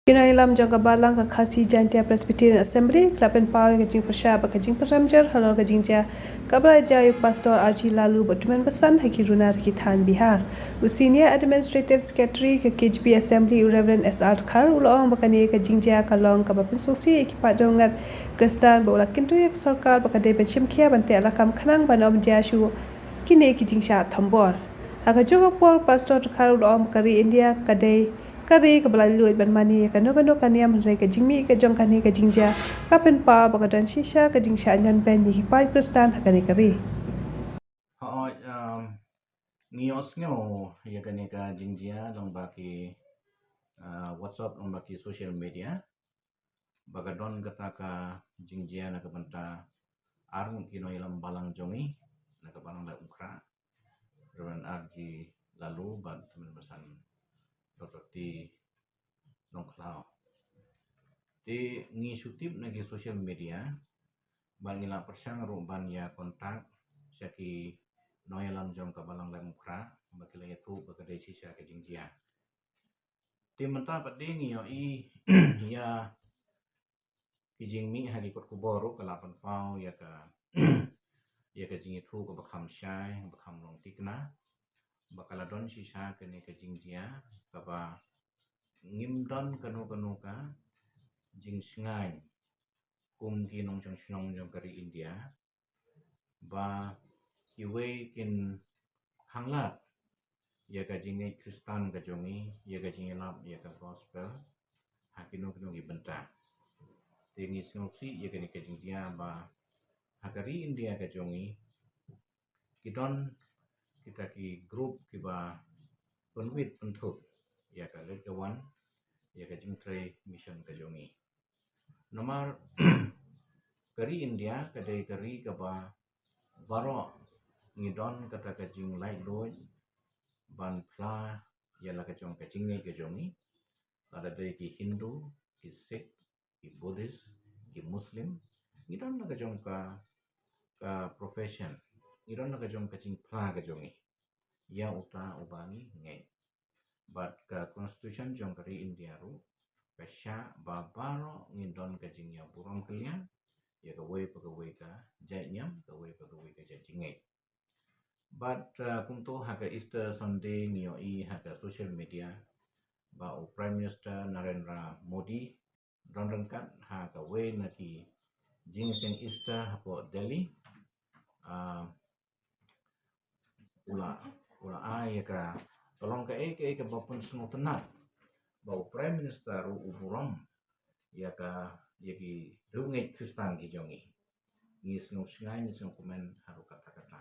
Kinailam jangka balang ka khasi jantia Presbyterian Assembly klapen pawe ka jing persya ba ka jing peramjar halor ka jing ja kabla jayuk pastor Archie Lalu batuman pesan haki runar ki than Bihar Senior Administrative Secretary ka KJP Assembly Reverend SR Khar ulong bakani ka jing ja kalong ka bapin sosi ki pajongat Kristan ba ulak kintu yak sarkar ba ka de bechim khia bante alakam khanang banom jashu kini ki jing sha thambor haka jogok por pastor Khar ulong kari India kadai kari ka balai luit ban mani ka no ka niam rai ka jingmi ka jong kani ka jingja ka pen pa ba ka dan shisha ka jingsha nyan ben yi pai kristan ha kani kari Ngiyos ngo ya kani ka jingjia long baki WhatsApp long baki social media baga don kata ka jingjia na ka banta arung kino ilam balang jongi na ka balang la ukra Reverend RG Lalu ban teman pesan rototi long klau di ngi sutip nagi social media ban ngila persang ru ban ya kontak syaki noyalam jong ka balang la ukra bakila itu bakadai sisa ka jingjia ti menta pading yo i ya kijing mi hari kot kuboru kalapan pau ya ka ya ka jing itu ka bakham syai bakham long tikna bakala don sisa ka ne ka jingjia ka ba ngim don kanu ka jing sngai kum ki nong chong snong jong kari India ba iwe kin hanglat ya ka jingai Kristan ka jongi ya ka jingai lap ya ka gospel hakino kino gi benta tingi snosi ya ka ni ka jingjia ba hakari India ka jongi kidon kita ki grup ki ba penwit pentut ya ka lekawan ya ka jingtrai mission ka jongi nomor kari India kadai kari ka ba baro ngidon kata ka jing lai loy ban pla ya la ka jong ka jingai ka jongi ada dai ki Hindu ki Sikh ki Buddhist ki Muslim ngidon la ka jong ka profession ngidon la ka jong ka jing pla ka jongi ya uta ubangi ngai but ka constitution jong kari India ru pasha ba baro ngidon ka jing ya burong kalian ya ka wei ka jai nyam ka wei ka jai jingai but kumto haka Easter Sunday ngiyo i haka social media ba o Prime Minister Narendra Modi don rangkat haka wei na ki jing sing Easter hapo Delhi ula ai ka tolong ka ka bapun semua tenat ba o Prime Minister u uburom ya ki rungai Kristan ki jongi ngis ngai ni sing komen haru kata-kata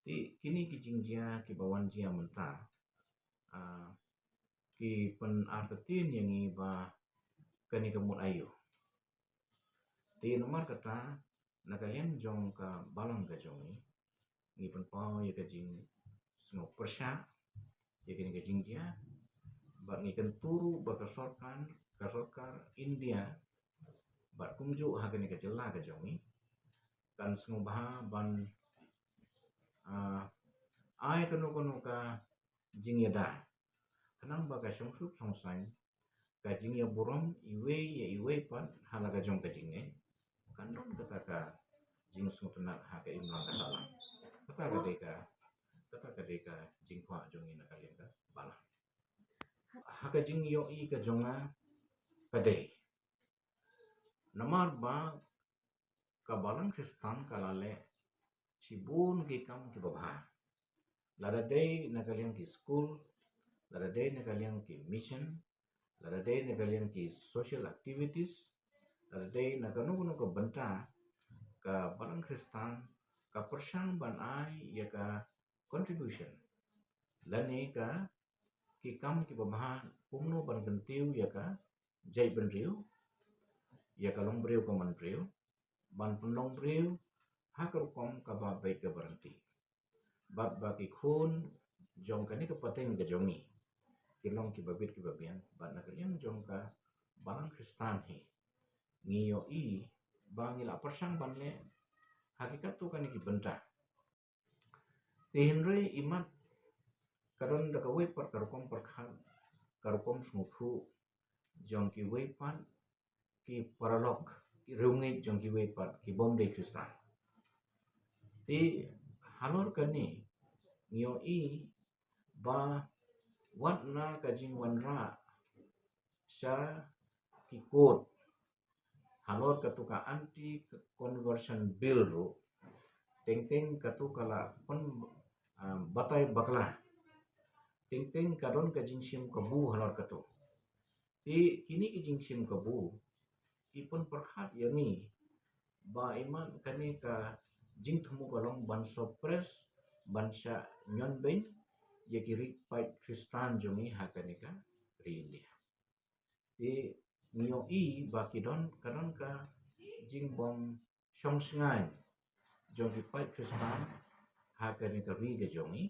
ti kini ki jingjia ki bawan jia menta ki pen artetin yang ba kani kemut ayu ti nomor kata na kalian jong ka balang ka jongi ni pen pau ya ka jing snow persya ya kini ka jingjia ba ngi kan turu ba ka sorkar India ba kumju ha kani ka jela ka jongi kan snow baha ban ai kanu ka jing yada kanang ba ka sungsuk songsang ka jing ya burom iwe pan halaga jong ka jinge kandon kata ka jing sung tenat ha ka imlang ka salam kata ka deka jing kwa jongi na kalian ka bala ha ka jing yo i ka jonga kade namar ba ka balang Kristan kalale sibun ki kam ki babha lada day na kalian ki school lada day na kalian ki mission lada day na kalian ki social activities lada day na kanu ka benta ka balang Kristan ka persang ban ai ya ka contribution lani ka ki kam ki babha kumno ban kentiu ya ka jai ban riu ya ka long briu ka man briu ban penlong briu hakar kom ka ba baik ka berhenti bat baki khun jong kani ka pateng ka jongi kilong ki babit ki babian bat na kalian jong ka balang Kristan he ngiyo i bangila persang banle hakikat tu kani ki benta Henry imat karon da ka wei par karukom smutu jong ki weipat ki paralok ki rungi jong ki weipat ki bomde Kristan. Ti halor kani ngio i ba wat na ka jing wanra sya ki kot halor katuka anti conversion bill ru teng katu kala pon batai bakla teng kadon ka jing sim kabu halor katu ti kini ki jing sim kabu ipun perhat yani ba iman kani ka jing themu kalong ban sopres bansya nyon ben ye kiri pai Kristan jongi hakani ka ri India ti ngio i ba kidon kadon ka jing bom song sngai jongi pai Kristan hakani ka ri ga jongi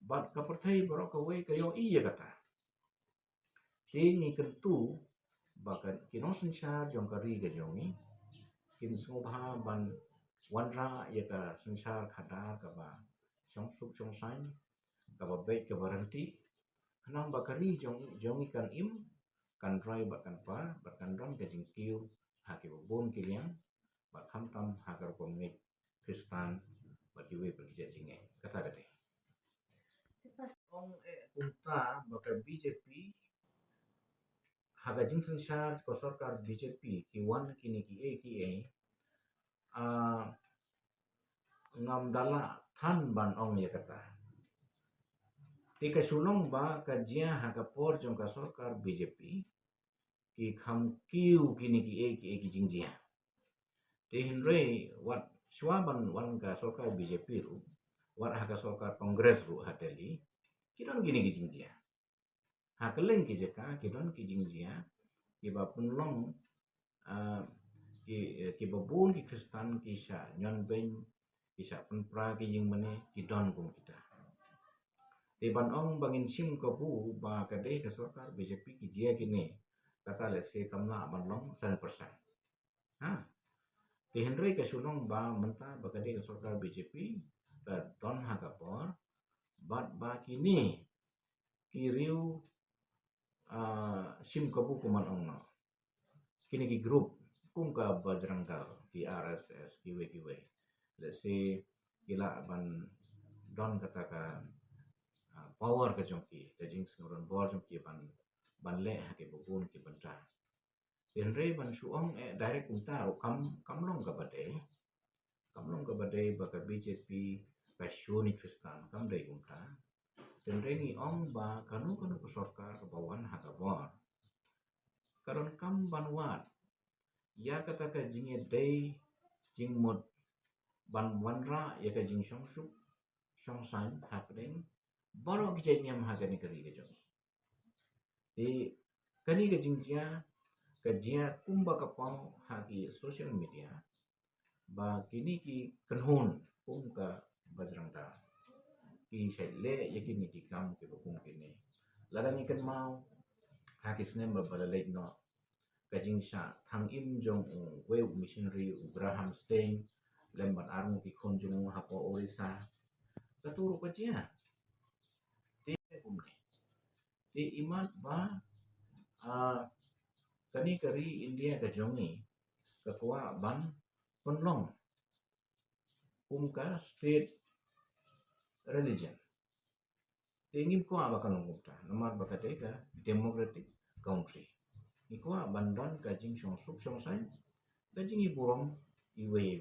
bat ka perthai baro ka wei ka yo i ya kata ti ni kentu bakan kino sensar jong ka ri ga jongi kin sngobha ban wanra ya ka sensar khada ka ba song suk song sain ka ba bet ka baranti kanang bakari jongi kan im kan drai bakan pa bakan ron ka jingkiu haki bon kiliang ba kham tam hakar komngi Kristan ba kiwe pergi jinge kata kate ong kunta baka BJP haga jing sensar ko sarkar BJP ki wan kini ki e ngam dala than ban ong ya kata tika sulong ba ka jia haka por jong ka sarkar BJP ki kham kiu kini ki e ki jing jia te hinre wat swaban wan ka sarkar BJP ru wat haka sarkar kongres ru hateli kidon gini ki jing jia hakeleng ki jeka kidon ki jing jia ki ba punlong ki babun ki Kristan ki sha nyon ben ki sha punpra ki jing mane ki don kum kita te ban ong bangin sim kabu ba kadai ka sarkar BJP ki jia kini kata lese kamla ban long 100% ha te henry ka sulong ba menta ba kadai ka sarkar BJP ka don ha ka por bat ba kini ki riu sim kabu kuman ong no kini ki grup kum ka Bajrang Dal ki RSS kiwe lese kila ban don kata ka power ka jongki ka jing sngron bor jongki ban le ha ke bubun ki banta tenre ban suong direct kunta ro kam long ka bade ba ka BJP ka shoni Kristan kam dai kunta tenre ni ong ba kanu ko sarkar ka bawan ha ka bor karon kam banwat ya kata ka jinge dei jing mod ban wanra ya ka jing song suk song san happening baro ki jeng yam ha kani kari ke jong ti kani ke jing jia kumba ka pau ha ki social media ba kini ki kanhun kum ka Bajrang Dal ki shele ya kini ki kam ke kum kini ladang ikan mau ha ki snem ba balalek no kajing sha thang im jong we missionary Graham Stein lembat armu ki khon jong ha ko orisa katuru ka jia ti kumne ti imat ba kani kari India ka jongi ka kwa ban penlong ka state religion ingin ko aba kan ngupta nomar bakate ka democratic country ikwa bandan ka jing song suk song sai ka jing iburong iwe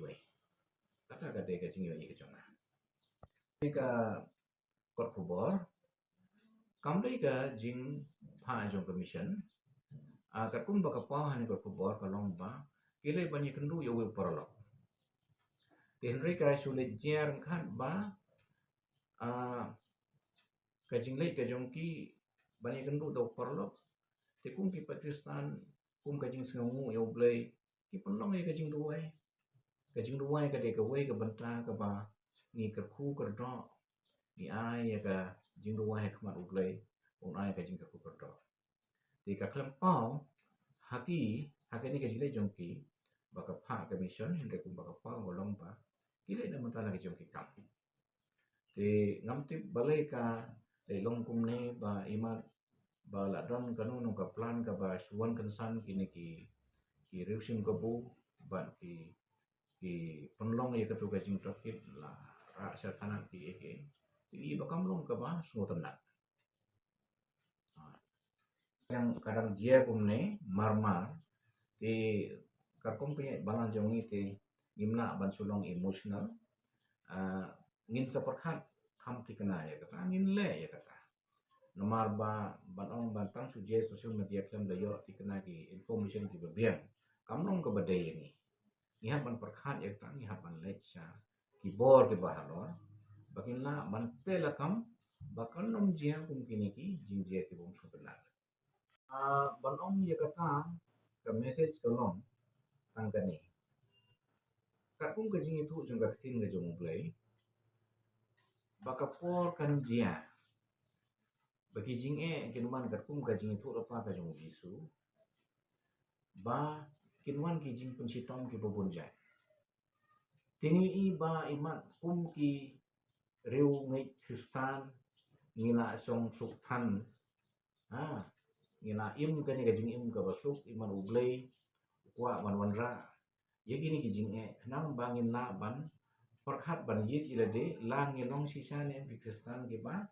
kata ka de ka jing iwe ka jonga ka kot khubor kamdai ka jing pha jong commission ka kum ba ka pa han kot khubor ka long ba kile bani kendu yo we paralok tenre ka sulit jiar khat ba ka jing le ka jong ki bani kendu do paralok te kum ki Pakistan kum ka jing sngu yo blai ki penlong ka jing duai ka de ka we ka banta ka ba ni ka khu ka do ni ai ya ka jing duai khmat ublai on ai ka jing ka khu ka do ti ka klam pau haki ni ka jing le jong ki ba ka pha ka mission hinde kum ba ka pau golong ba ki le na mata la ka jong ki kam ti ngam ti balai ka le long kum ne ba imat ba la don kanu no ka plan ka ba suan kansan kini ki reusim ka bu ba ki penlong ya katu ka jing tokit la ra sa tanak ki eke ti ba kamlong ka ba sungo tenak yang kadang dia kumne marmar ti karkom punya balang jongi ti gimna ban sulong emosional ngin seperhat kam ti kena ya kata ngin le ya kata nomor ba ban ong ban tang suje sosial media klam dayo ti kena ki information ti bebian kamlong ke badai ini ngihat ban perhat ya kata ngihat ban lecha kibor ke bahalor bakin la ban pela kam bakan nom jia kum kini ki jing jia ti bom subenar ban ong ya kata ke message kolong tang kani kapung ke jing itu jung ka tin ke jung play bakapor kan jia bagi jing kinwan kapung ka jing itu apa ka jung jisu ba kinwan ki jing pensitom ki bobon jai tini i ba imat kum ki riu ngai kristan ngina song suk than ngina im kani ka jing im ka basuk iman ublei kwa wan wanra ye gini ki jing kenam bangin la ban perkhat ban yit ilade lang long sisa ne bi kristan ki ba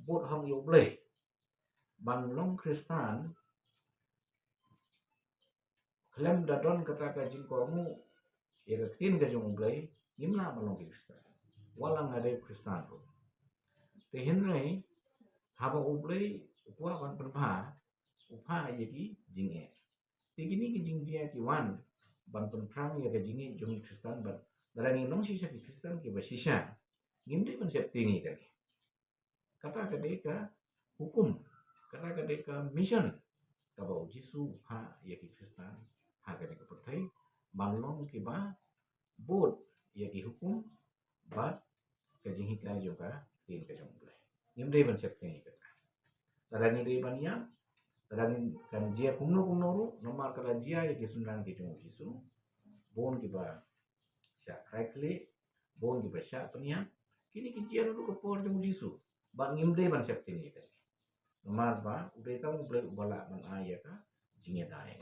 bot hong yo blei ban long kristan klem dadon kata ka jing ko mu ye ka tin ka jung blei imla ban long kristan walang ade kristan ro te henrei haba ublei kwa ban perpa upha ye ki jing te gini ki jing dia ki wan ban penprang ya ka jing jung kristan ban darani long sisa ki kristan ki ba sisa ngimde ban sep tingi kan kata ka deka hukum kata ka deka mission ka ba jisu ha ya ki kristan ha ka deka pertai banlong ki ba bot ya ki hukum ba ka jing hika juga tin ka jong blai ngimde ban sep tingi kata darani de ban ya darani kan jia kumno ru nomar kala jia ya ki sundan ki jong jisu bon ki ba sya krakle bon ki ba sya penia kini ki jia ru ko por jong jisu ban ngimde ban sep tingi kata nomar ba ude tang uble ubala ban aya ka jingya dai